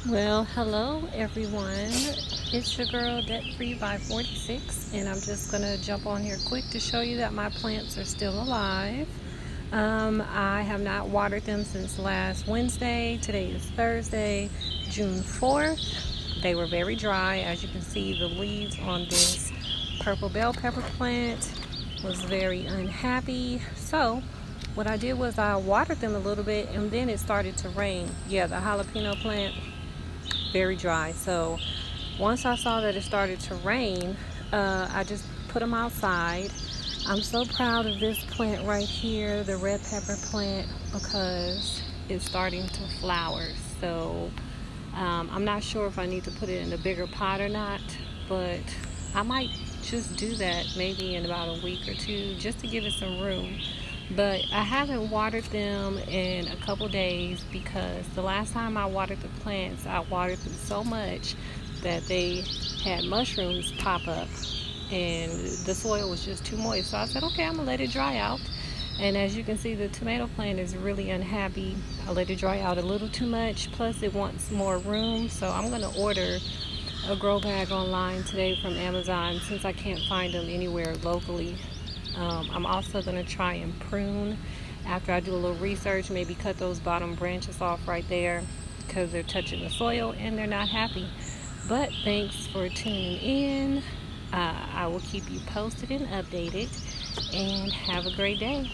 Well, hello everyone. It's your girl Debt Free by 46, and I'm just gonna jump on here quick to show you that my plants are still alive. I have not watered them since last Wednesday. Today is Thursday, June 4th. They were very dry. As you can see, the leaves on this purple bell pepper plant was very unhappy. So, what I did was I watered them a little bit, and then it started to rain. Yeah, the jalapeno plant very dry. So once I saw that it started to rain, I just put them outside. I'm so proud of this plant right here, the red pepper plant, because it's starting to flower. So I'm not sure if I need to put it in a bigger pot or not, but I might just do that maybe in about a week or two just to give it some room. But I haven't watered them in a couple days because the last time I watered the plants, I watered them so much that they had mushrooms pop up and the soil was just too moist. So I said, okay, I'm gonna let it dry out. And as you can see, the tomato plant is really unhappy. I let it dry out a little too much, plus it wants more room. So I'm gonna order a grow bag online today from Amazon since I can't find them anywhere locally. I'm also going to try and prune after I do a little research, maybe cut those bottom branches off right there because they're touching the soil and they're not happy. But thanks for tuning in. I will keep you posted and updated, and have a great day.